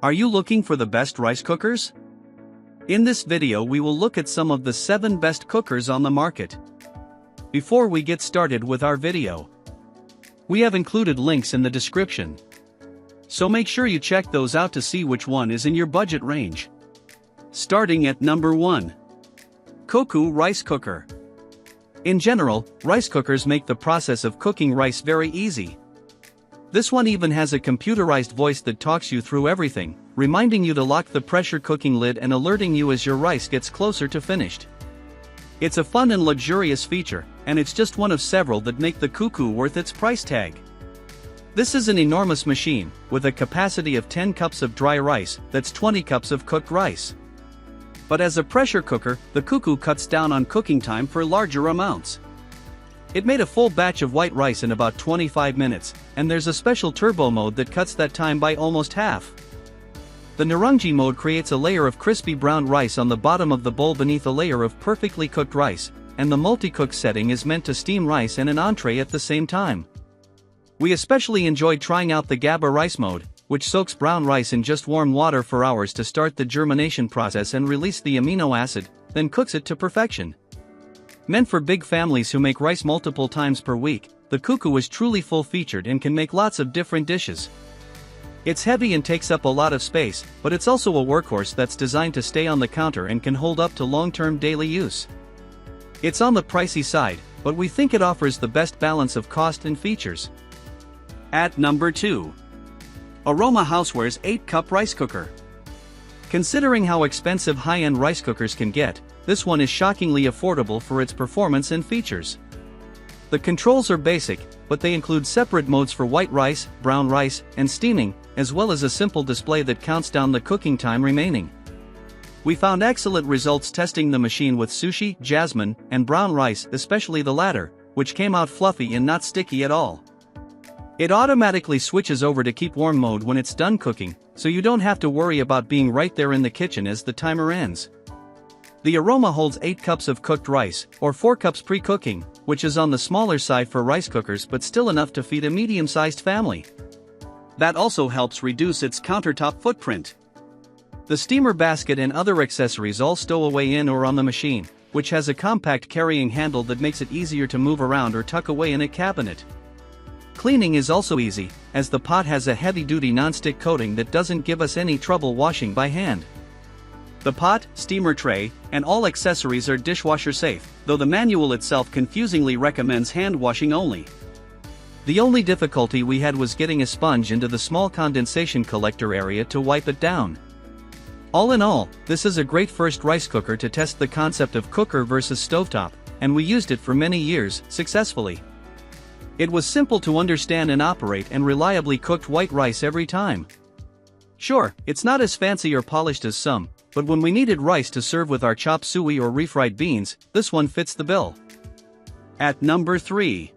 Are you looking for the best rice cookers? In this video we will look at some of the 7 best cookers on the market. Before we get started with our video, we have included links in the description, so make sure you check those out to see which one is in your budget range. Starting at number 1. Cuckoo Rice Cooker. In general, rice cookers make the process of cooking rice very easy. This one even has a computerized voice that talks you through everything, reminding you to lock the pressure cooking lid and alerting you as your rice gets closer to finished. It's a fun and luxurious feature, and it's just one of several that make the Cuckoo worth its price tag. This is an enormous machine, with a capacity of 10 cups of dry rice, that's 20 cups of cooked rice. But as a pressure cooker, the Cuckoo cuts down on cooking time for larger amounts. It made a full batch of white rice in about 25 minutes, and there's a special turbo mode that cuts that time by almost half. The Nirungi mode creates a layer of crispy brown rice on the bottom of the bowl beneath a layer of perfectly cooked rice, and the multi-cook setting is meant to steam rice and an entree at the same time. We especially enjoyed trying out the GABA rice mode, which soaks brown rice in just warm water for hours to start the germination process and release the amino acid, then cooks it to perfection. Meant for big families who make rice multiple times per week, the Cuckoo is truly full-featured and can make lots of different dishes. It's heavy and takes up a lot of space, but it's also a workhorse that's designed to stay on the counter and can hold up to long-term daily use. It's on the pricey side, but we think it offers the best balance of cost and features. At number 2. Aroma Housewares 8-Cup Rice Cooker. Considering how expensive high-end rice cookers can get, this one is shockingly affordable for its performance and features. The controls are basic, but they include separate modes for white rice, brown rice, and steaming, as well as a simple display that counts down the cooking time remaining. We found excellent results testing the machine with sushi, jasmine, and brown rice, especially the latter, which came out fluffy and not sticky at all. It automatically switches over to keep warm mode when it's done cooking, so you don't have to worry about being right there in the kitchen as the timer ends. The Aroma holds 8 cups of cooked rice, or 4 cups pre-cooking, which is on the smaller side for rice cookers but still enough to feed a medium-sized family. That also helps reduce its countertop footprint. The steamer basket and other accessories all stow away in or on the machine, which has a compact carrying handle that makes it easier to move around or tuck away in a cabinet. Cleaning is also easy, as the pot has a heavy-duty non-stick coating that doesn't give us any trouble washing by hand. The pot, steamer tray, and all accessories are dishwasher safe, though the manual itself confusingly recommends hand washing only. The only difficulty we had was getting a sponge into the small condensation collector area to wipe it down. All in all, this is a great first rice cooker to test the concept of cooker versus stovetop, and we used it for many years, successfully. It was simple to understand and operate and reliably cooked white rice every time. Sure, it's not as fancy or polished as some, but when we needed rice to serve with our chop suey or refried beans, this one fits the bill. At number 3.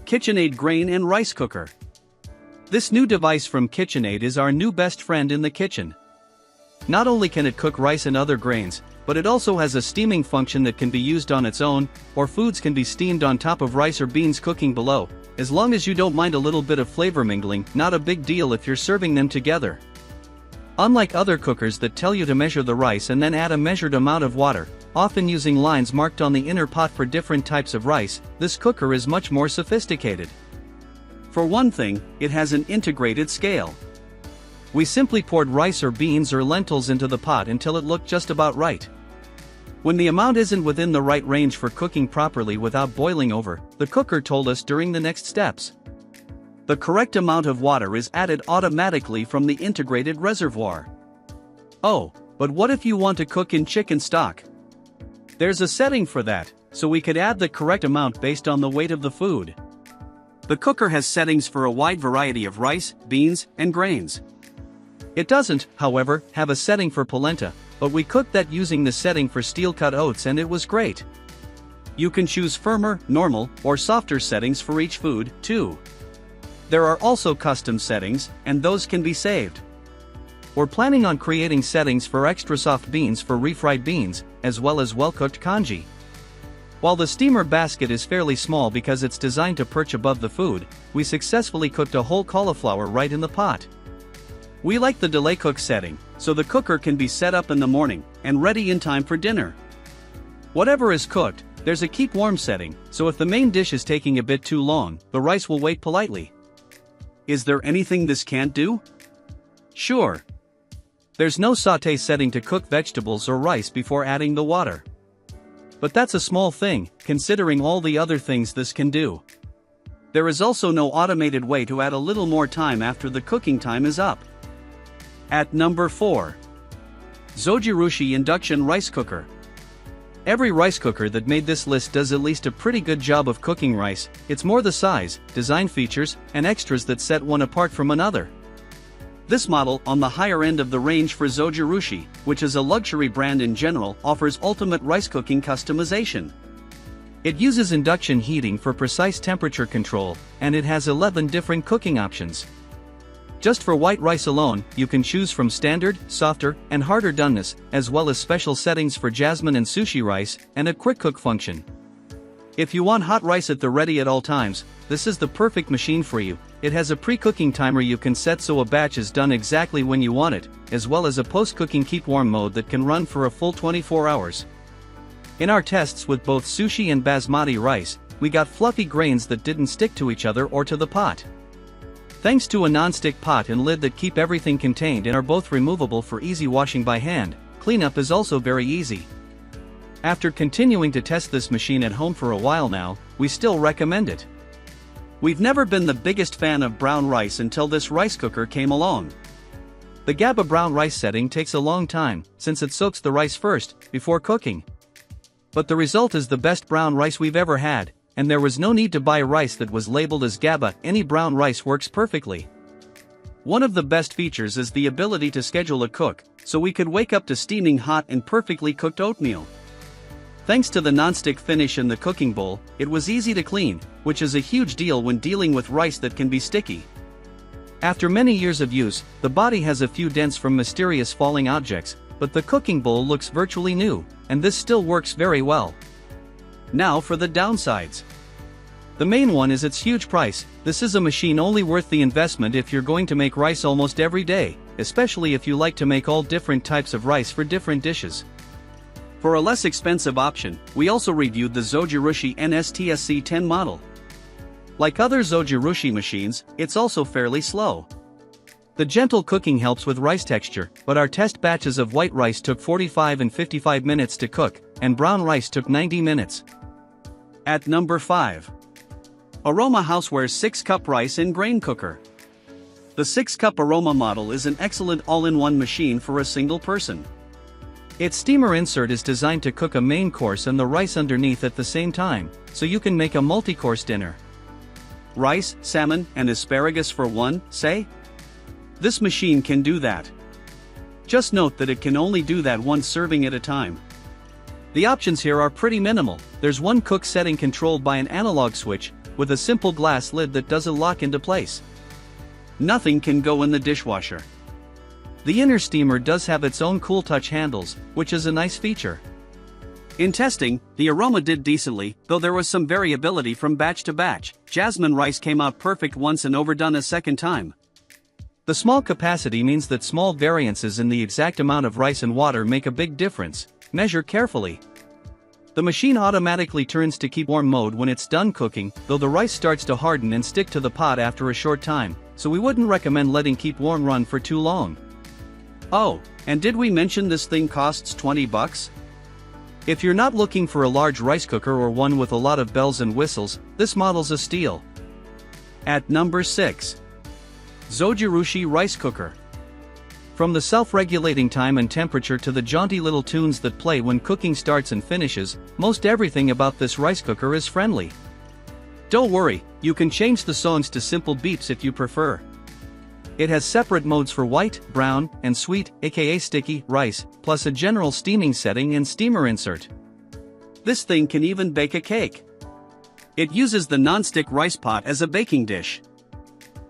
KitchenAid Grain and Rice Cooker. This new device from KitchenAid is our new best friend in the kitchen. Not only can it cook rice and other grains, but it also has a steaming function that can be used on its own, or foods can be steamed on top of rice or beans cooking below, as long as you don't mind a little bit of flavor mingling. Not a big deal if you're serving them together. Unlike other cookers that tell you to measure the rice and then add a measured amount of water, often using lines marked on the inner pot for different types of rice, this cooker is much more sophisticated. For one thing, it has an integrated scale. We simply poured rice or beans or lentils into the pot until it looked just about right. When the amount isn't within the right range for cooking properly without boiling over, the cooker told us during the next steps. The correct amount of water is added automatically from the integrated reservoir. Oh, but what if you want to cook in chicken stock? There's a setting for that, so we could add the correct amount based on the weight of the food. The cooker has settings for a wide variety of rice, beans, and grains. It doesn't, however, have a setting for polenta, but we cooked that using the setting for steel-cut oats and it was great. You can choose firmer, normal, or softer settings for each food, too. There are also custom settings, and those can be saved. We're planning on creating settings for extra soft beans for refried beans, as well as well-cooked congee. While the steamer basket is fairly small because it's designed to perch above the food, we successfully cooked a whole cauliflower right in the pot. We like the delay cook setting, so the cooker can be set up in the morning and ready in time for dinner. Whatever is cooked, there's a keep warm setting, so if the main dish is taking a bit too long, the rice will wait politely. Is there anything this can't do? Sure. There's no sauté setting to cook vegetables or rice before adding the water. But that's a small thing, considering all the other things this can do. There is also no automated way to add a little more time after the cooking time is up. At number 4. Zojirushi Induction Rice Cooker. Every rice cooker that made this list does at least a pretty good job of cooking rice. It's more the size, design features, and extras that set one apart from another. This model, on the higher end of the range for Zojirushi, which is a luxury brand in general, offers ultimate rice cooking customization. It uses induction heating for precise temperature control, and it has 11 different cooking options. Just for white rice alone, you can choose from standard, softer, and harder doneness, as well as special settings for jasmine and sushi rice, and a quick cook function. If you want hot rice at the ready at all times, this is the perfect machine for you. It has a pre-cooking timer you can set so a batch is done exactly when you want it, as well as a post-cooking keep warm mode that can run for a full 24 hours. In our tests with both sushi and basmati rice, we got fluffy grains that didn't stick to each other or to the pot. Thanks to a non-stick pot and lid that keep everything contained and are both removable for easy washing by hand, cleanup is also very easy. After continuing to test this machine at home for a while now, we still recommend it. We've never been the biggest fan of brown rice until this rice cooker came along. The GABA brown rice setting takes a long time, since it soaks the rice first, before cooking. But the result is the best brown rice we've ever had, and there was no need to buy rice that was labeled as GABA. Any brown rice works perfectly. One of the best features is the ability to schedule a cook, so we could wake up to steaming hot and perfectly cooked oatmeal. Thanks to the non-stick finish in the cooking bowl, it was easy to clean, which is a huge deal when dealing with rice that can be sticky. After many years of use, the body has a few dents from mysterious falling objects, but the cooking bowl looks virtually new, and this still works very well. Now for the downsides. The main one is its huge price. This is a machine only worth the investment if you're going to make rice almost every day, especially if you like to make all different types of rice for different dishes. For a less expensive option, we also reviewed the Zojirushi NSTSC10 model. Like other Zojirushi machines, it's also fairly slow. The gentle cooking helps with rice texture, but our test batches of white rice took 45 and 55 minutes to cook, and brown rice took 90 minutes. At number 5. Aroma Housewares 6-Cup Rice and Grain Cooker. The 6-Cup Aroma model is an excellent all-in-one machine for a single person. Its steamer insert is designed to cook a main course and the rice underneath at the same time, so you can make a multi-course dinner. Rice, salmon, and asparagus for one, say? This machine can do that. Just note that it can only do that one serving at a time. The options here are pretty minimal. There's one cook setting controlled by an analog switch, with a simple glass lid that doesn't lock into place. Nothing can go in the dishwasher. The inner steamer does have its own cool touch handles, which is a nice feature. In testing, the Aroma did decently, though there was some variability from batch to batch. Jasmine rice came out perfect once and overdone a second time. The small capacity means that small variances in the exact amount of rice and water make a big difference. Measure carefully. The machine automatically turns to keep warm mode when it's done cooking, though the rice starts to harden and stick to the pot after a short time, so we wouldn't recommend letting keep warm run for too long. Oh, and did we mention this thing costs $20? If you're not looking for a large rice cooker or one with a lot of bells and whistles, this model's a steal. At number 6. Zojirushi Rice Cooker. From the self-regulating time and temperature to the jaunty little tunes that play when cooking starts and finishes, most everything about this rice cooker is friendly. Don't worry, you can change the songs to simple beeps if you prefer. It has separate modes for white, brown, and sweet, aka sticky, rice, plus a general steaming setting and steamer insert. This thing can even bake a cake. It uses the non-stick rice pot as a baking dish.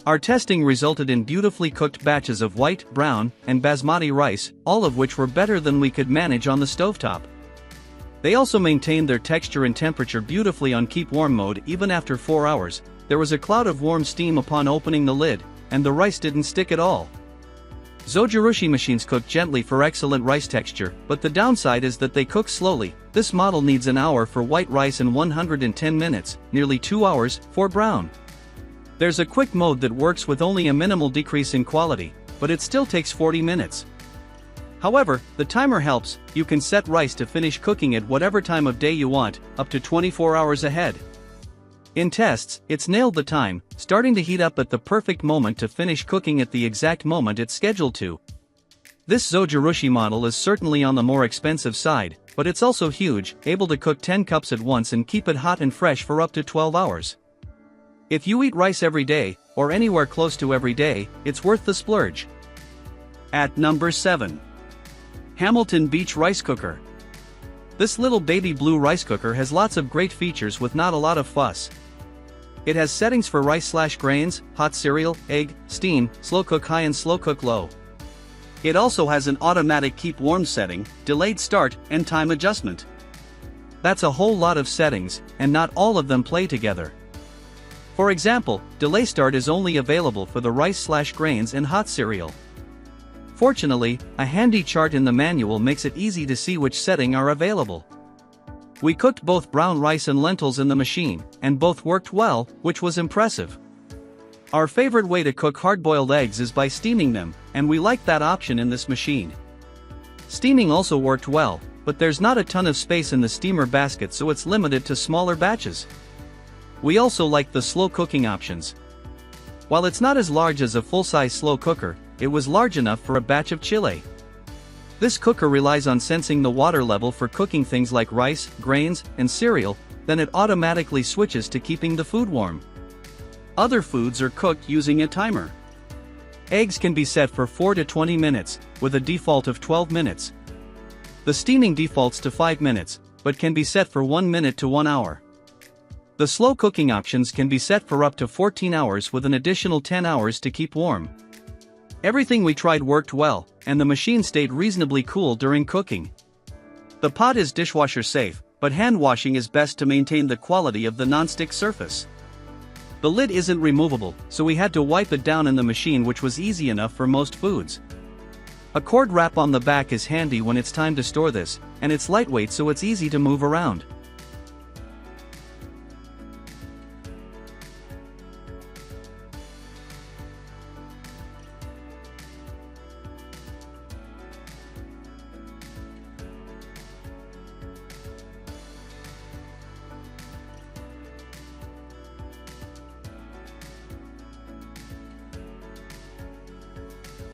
Our testing resulted in beautifully cooked batches of white, brown, and basmati rice, all of which were better than we could manage on the stovetop. They also maintained their texture and temperature beautifully on keep warm mode even after 4 hours. There was a cloud of warm steam upon opening the lid, and the rice didn't stick at all. Zojirushi machines cook gently for excellent rice texture, but the downside is that they cook slowly. This model needs an hour for white rice and 110 minutes, nearly 2 hours, for brown. There's a quick mode that works with only a minimal decrease in quality, but it still takes 40 minutes. However, the timer helps. You can set rice to finish cooking at whatever time of day you want, up to 24 hours ahead. In tests, it's nailed the time, starting to heat up at the perfect moment to finish cooking at the exact moment it's scheduled to. This Zojirushi model is certainly on the more expensive side, but it's also huge, able to cook 10 cups at once and keep it hot and fresh for up to 12 hours. If you eat rice every day, or anywhere close to every day, it's worth the splurge. At number 7. Hamilton Beach Rice Cooker. This little baby blue rice cooker has lots of great features with not a lot of fuss. It has settings for rice/grains, hot cereal, egg, steam, slow cook high and slow cook low. It also has an automatic keep warm setting, delayed start, and time adjustment. That's a whole lot of settings, and not all of them play together. For example, delay start is only available for the rice/grains and hot cereal. Fortunately, a handy chart in the manual makes it easy to see which setting are available. We cooked both brown rice and lentils in the machine, and both worked well, which was impressive. Our favorite way to cook hard-boiled eggs is by steaming them, and we liked that option in this machine. Steaming also worked well, but there's not a ton of space in the steamer basket, so it's limited to smaller batches. We also like the slow cooking options. While it's not as large as a full-size slow cooker, it was large enough for a batch of chile. This cooker relies on sensing the water level for cooking things like rice, grains, and cereal, then it automatically switches to keeping the food warm. Other foods are cooked using a timer. Eggs can be set for 4 to 20 minutes, with a default of 12 minutes. The steaming defaults to 5 minutes, but can be set for 1 minute to 1 hour. The slow cooking options can be set for up to 14 hours with an additional 10 hours to keep warm. Everything we tried worked well, and the machine stayed reasonably cool during cooking. The pot is dishwasher safe, but hand washing is best to maintain the quality of the non-stick surface. The lid isn't removable, so we had to wipe it down in the machine, which was easy enough for most foods. A cord wrap on the back is handy when it's time to store this, and it's lightweight so it's easy to move around.